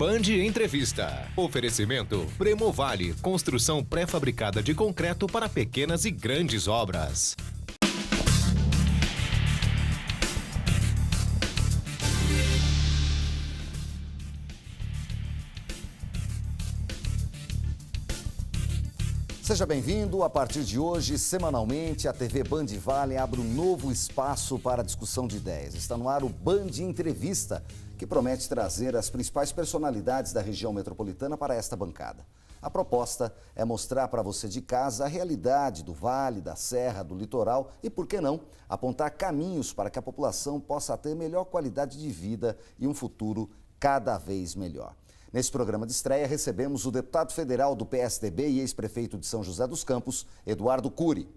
Band Entrevista. Oferecimento Premovale, construção pré-fabricada de concreto para pequenas e grandes obras. Seja bem-vindo. A partir de hoje, semanalmente, a TV Band Vale abre um novo espaço para a discussão de ideias. Está no ar o Band Entrevista, que promete trazer as principais personalidades da região metropolitana para esta bancada. A proposta é mostrar para você de casa a realidade do Vale, da Serra, do Litoral e, por que não, apontar caminhos para que a população possa ter melhor qualidade de vida e um futuro cada vez melhor. Nesse programa de estreia, recebemos o deputado federal do PSDB e ex-prefeito de São José dos Campos, Eduardo Cury.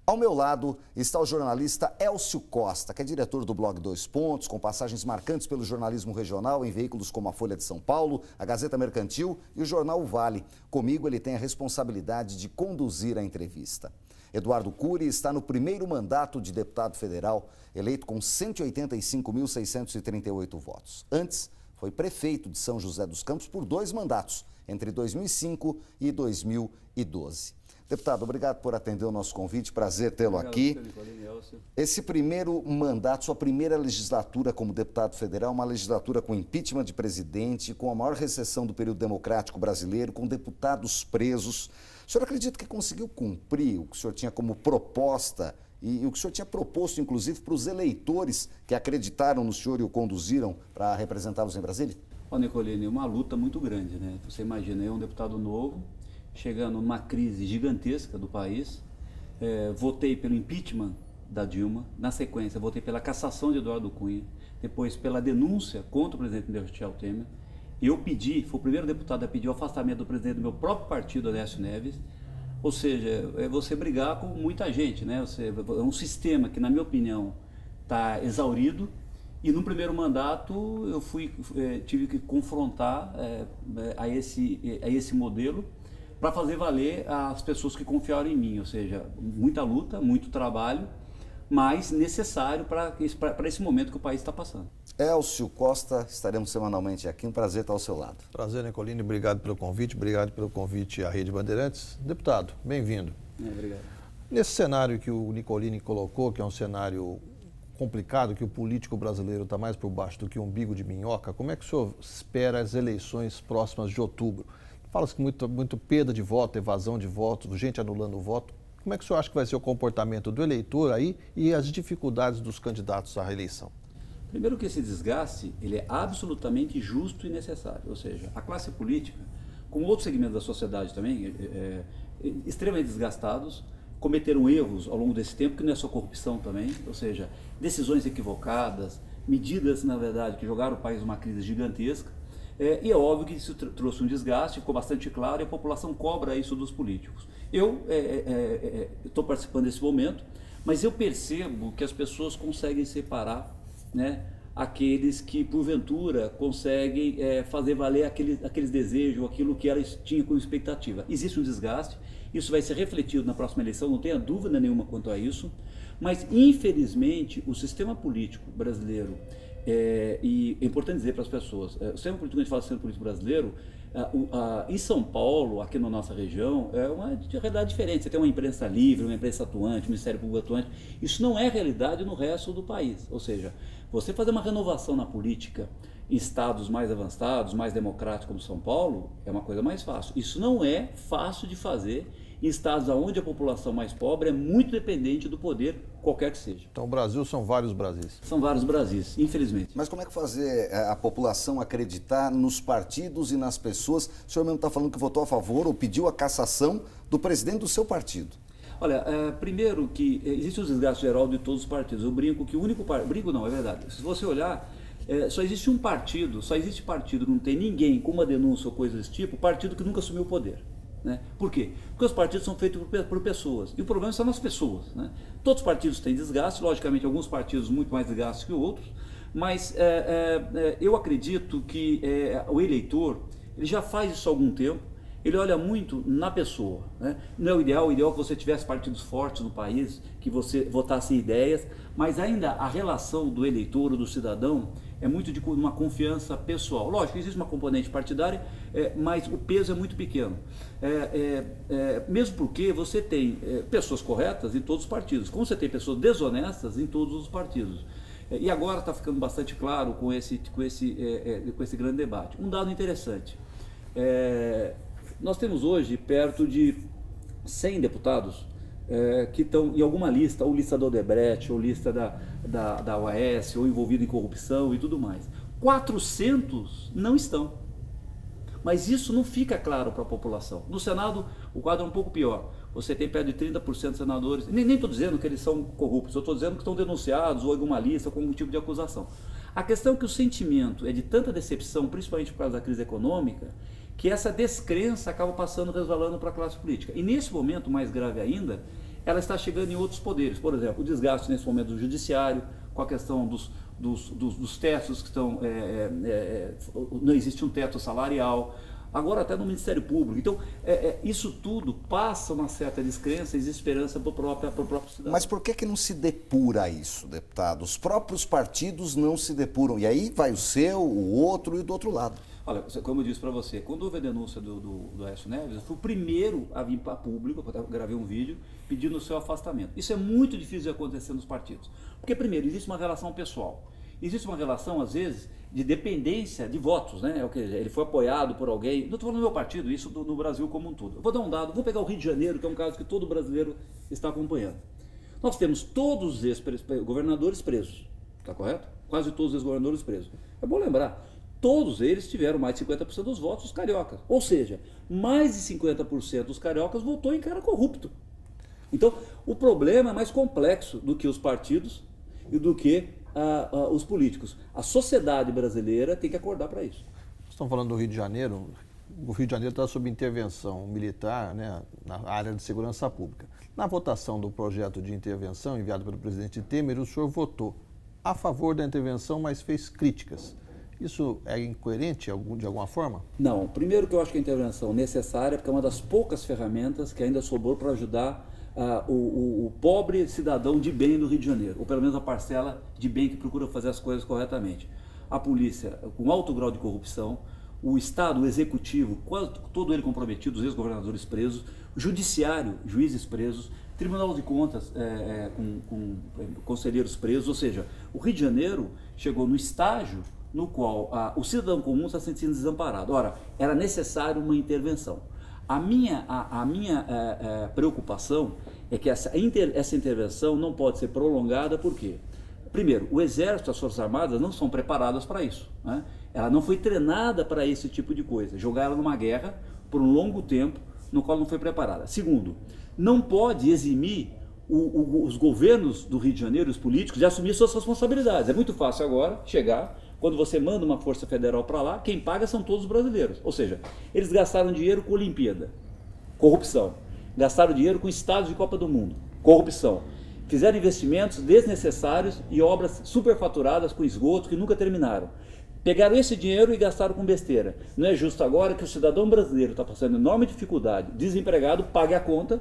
Ao meu lado está o jornalista Elcio Costa, que é diretor do blog Dois Pontos, com passagens marcantes pelo jornalismo regional em veículos como a Folha de São Paulo, a Gazeta Mercantil e o jornal O Vale. Comigo, ele tem a responsabilidade de conduzir a entrevista. Eduardo Cury está no primeiro mandato de deputado federal, eleito com 185.638 votos. Antes, foi prefeito de São José dos Campos por 2 mandatos, entre 2005 e 2012. Deputado, obrigado por atender o nosso convite, prazer tê-lo aqui. Esse primeiro mandato, sua primeira legislatura como deputado federal, uma legislatura com impeachment de presidente, com a maior recessão do período democrático brasileiro, com deputados presos. O senhor acredita que conseguiu cumprir o que o senhor tinha como proposta e o que o senhor tinha proposto, inclusive, para os eleitores que acreditaram no senhor e o conduziram para representá-los em Brasília? Olha, Nicolini, uma luta muito grande, né? Você imagina, eu um deputado novo, chegando numa crise gigantesca do país, votei pelo impeachment da Dilma, na sequência votei pela cassação de Eduardo Cunha, depois pela denúncia contra o presidente Michel Temer. Eu pedi, fui o primeiro deputado a pedir o afastamento do presidente do meu próprio partido, Aécio Neves. Ou seja, é você brigar com muita gente, né? É um sistema que, na minha opinião, está exaurido. E no primeiro mandato eu tive que confrontar a esse modelo para fazer valer as pessoas que confiaram em mim. Ou seja, muita luta, muito trabalho, mas necessário para esse momento que o país está passando. Elcio Costa, estaremos semanalmente aqui, um prazer estar ao seu lado. Prazer, Nicolini, obrigado pelo convite à Rede Bandeirantes. Deputado, bem-vindo. Obrigado. Nesse cenário que o Nicolini colocou, que é um cenário complicado, que o político brasileiro está mais por baixo do que um umbigo de minhoca, como é que o senhor espera as eleições próximas de outubro? Fala-se que muito perda de voto, evasão de voto, gente anulando o voto. Como é que o senhor acha que vai ser o comportamento do eleitor aí e as dificuldades dos candidatos à reeleição? Primeiro que esse desgaste, ele é absolutamente justo e necessário. Ou seja, a classe política, como outros segmentos da sociedade também, extremamente desgastados, cometeram erros ao longo desse tempo, que não é só corrupção também, ou seja, decisões equivocadas, medidas, na verdade, que jogaram o país numa crise gigantesca. E é óbvio que isso trouxe um desgaste, ficou bastante claro, e a população cobra isso dos políticos. Eu estou participando desse momento, mas eu percebo que as pessoas conseguem separar, né, aqueles que, porventura, conseguem fazer valer aqueles desejos, aquilo que elas tinham como expectativa. Existe um desgaste, isso vai ser refletido na próxima eleição, não tenha dúvida nenhuma quanto a isso, mas, infelizmente, o sistema político brasileiro, e é importante dizer para as pessoas, o sistema político, quando a gente fala sistema político brasileiro, em São Paulo, aqui na nossa região, é uma realidade diferente. Você tem uma imprensa livre, uma imprensa atuante, um Ministério Público atuante. Isso não é realidade no resto do país. Ou seja, você fazer uma renovação na política em estados mais avançados, mais democráticos como São Paulo, é uma coisa mais fácil. Isso não é fácil de fazer em estados onde a população mais pobre é muito dependente do poder, qualquer que seja. Então o Brasil são vários Brasis. São vários Brasis, infelizmente. Mas como é que fazer a população acreditar nos partidos e nas pessoas? O senhor mesmo está falando que votou a favor ou pediu a cassação do presidente do seu partido. Olha, primeiro que existe o desgaste geral de todos os partidos. Eu brinco que o único partido... Brinco não, é verdade. Se você olhar, só existe um partido, que não tem ninguém com uma denúncia ou coisa desse tipo, partido que nunca assumiu o poder. Né? Por quê? Porque os partidos são feitos por pessoas, e o problema são nas pessoas. Né? Todos os partidos têm desgaste, logicamente alguns partidos muito mais desgaste que outros, mas eu acredito que o eleitor ele já faz isso há algum tempo, ele olha muito na pessoa. Né? Não é o ideal é que você tivesse partidos fortes no país, que você votasse ideias, mas ainda a relação do eleitor ou do cidadão, é muito de uma confiança pessoal. Lógico, existe uma componente partidária, mas o peso é muito pequeno. Mesmo porque você tem pessoas corretas em todos os partidos, como você tem pessoas desonestas em todos os partidos. E agora está ficando bastante claro com esse grande debate. Um dado interessante, nós temos hoje perto de 100 deputados que estão em alguma lista, ou lista do Odebrecht, ou lista da OAS, ou envolvido em corrupção e tudo mais. 400 não estão. Mas isso não fica claro para a população. No Senado, o quadro é um pouco pior. Você tem perto de 30% de senadores, nem estou dizendo que eles são corruptos, eu estou dizendo que estão denunciados ou em alguma lista com algum tipo de acusação. A questão é que o sentimento é de tanta decepção, principalmente por causa da crise econômica, que essa descrença acaba resvalando para a classe política. E nesse momento, mais grave ainda, ela está chegando em outros poderes. Por exemplo, o desgaste nesse momento do judiciário, com a questão dos tetos que estão... não existe um teto salarial, agora até no Ministério Público. Então, isso tudo passa uma certa descrença e desesperança para o próprio cidadão. Mas por que não se depura isso, deputado? Os próprios partidos não se depuram. E aí vai o seu, o outro e do outro lado. Olha, como eu disse para você, quando houve a denúncia do Aécio Neves, eu fui o primeiro a vir para público, eu gravei um vídeo pedindo o seu afastamento. Isso é muito difícil de acontecer nos partidos. Porque, primeiro, existe uma relação pessoal. Existe uma relação, às vezes, de dependência de votos, né? Ele foi apoiado por alguém. Não estou falando do meu partido, isso no Brasil como um todo. Eu vou dar um dado, vou pegar o Rio de Janeiro, que é um caso que todo brasileiro está acompanhando. Nós temos todos os ex-governadores presos, está correto? Quase todos os ex-governadores presos. É bom lembrar, todos eles tiveram mais de 50% dos votos dos cariocas. Ou seja, mais de 50% dos cariocas votou em cara corrupto. Então, o problema é mais complexo do que os partidos e do que os políticos. A sociedade brasileira tem que acordar para isso. Estão falando do Rio de Janeiro. O Rio de Janeiro está sob intervenção militar, né, na área de segurança pública. Na votação do projeto de intervenção enviado pelo presidente Temer, o senhor votou a favor da intervenção, mas fez críticas. Isso é incoerente de alguma forma? Não. Primeiro que eu acho que a intervenção é necessária, porque é uma das poucas ferramentas que ainda sobrou para ajudar o pobre cidadão de bem do Rio de Janeiro, ou pelo menos a parcela de bem que procura fazer as coisas corretamente. A polícia com alto grau de corrupção, o Estado, o Executivo, todo ele comprometido, os ex-governadores presos, o Judiciário, juízes presos, Tribunal de Contas com conselheiros presos, ou seja, o Rio de Janeiro chegou no estágio no qual o cidadão comum está se sentindo desamparado. Ora, era necessário uma intervenção. A minha preocupação é que essa intervenção não pode ser prolongada, por quê? Primeiro, o Exército e as Forças Armadas não são preparadas para isso, né? Ela não foi treinada para esse tipo de coisa, jogar ela numa guerra por um longo tempo no qual não foi preparada. Segundo, não pode eximir os governos do Rio de Janeiro, os políticos, de assumir suas responsabilidades. É muito fácil agora chegar, quando você manda uma força federal para lá, quem paga são todos os brasileiros. Ou seja, eles gastaram dinheiro com Olimpíada, corrupção. Gastaram dinheiro com estádios de Copa do Mundo, corrupção. Fizeram investimentos desnecessários e obras superfaturadas com esgoto que nunca terminaram. Pegaram esse dinheiro e gastaram com besteira. Não é justo agora que o cidadão brasileiro está passando enorme dificuldade, desempregado, pague a conta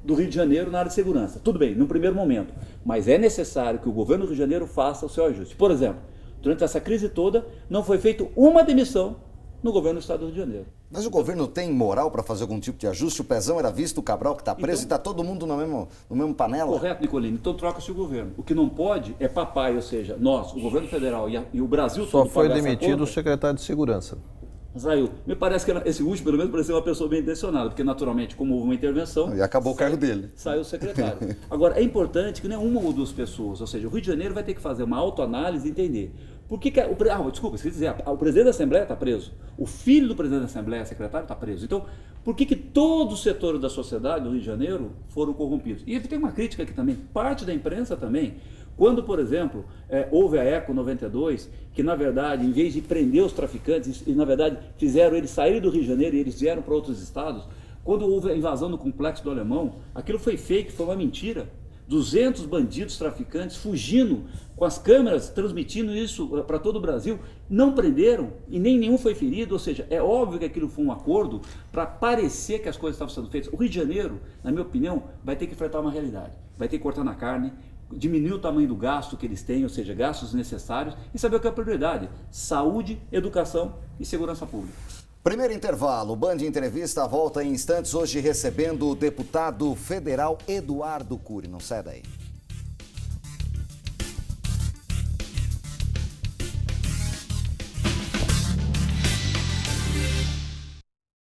do Rio de Janeiro na área de segurança. Tudo bem, no primeiro momento, mas é necessário que o governo do Rio de Janeiro faça o seu ajuste. Por exemplo, durante essa crise toda, não foi feita uma demissão no governo do Estado do Rio de Janeiro. Mas o governo tem moral para fazer algum tipo de ajuste? O Pezão era visto, o Cabral que está preso, e está todo mundo no mesmo panela? Correto, Nicolini. Então troca-se o governo. O que não pode é papai, ou seja, nós, o governo federal e o Brasil Só todo foi demitido o secretário de Segurança. Saiu. Me parece que esse último, pelo menos, pareceu uma pessoa bem intencionada, porque naturalmente, como houve uma intervenção... E acabou o cargo dele. Saiu o secretário. Agora, é importante que não é uma ou duas pessoas, ou seja, o Rio de Janeiro vai ter que fazer uma autoanálise e entender. Por que desculpa, esqueci de dizer, o presidente da Assembleia está preso, o filho do presidente da Assembleia, secretário, está preso. Então, por que todo o setor da sociedade do Rio de Janeiro foram corrompidos? E tem uma crítica aqui também, parte da imprensa também. Quando, por exemplo, houve a ECO 92, que na verdade, em vez de prender os traficantes, e na verdade fizeram eles saírem do Rio de Janeiro e eles vieram para outros estados, quando houve a invasão do Complexo do Alemão, aquilo foi fake, foi uma mentira. 200 bandidos traficantes fugindo com as câmeras, transmitindo isso para todo o Brasil, não prenderam e nem nenhum foi ferido, ou seja, é óbvio que aquilo foi um acordo para parecer que as coisas estavam sendo feitas. O Rio de Janeiro, na minha opinião, vai ter que enfrentar uma realidade, vai ter que cortar na carne, diminuir o tamanho do gasto que eles têm, ou seja, gastos necessários, e saber o que é a prioridade: saúde, educação e segurança pública. Primeiro intervalo, Band Entrevista volta em instantes, hoje recebendo o deputado federal Eduardo Cury. Não sai daí.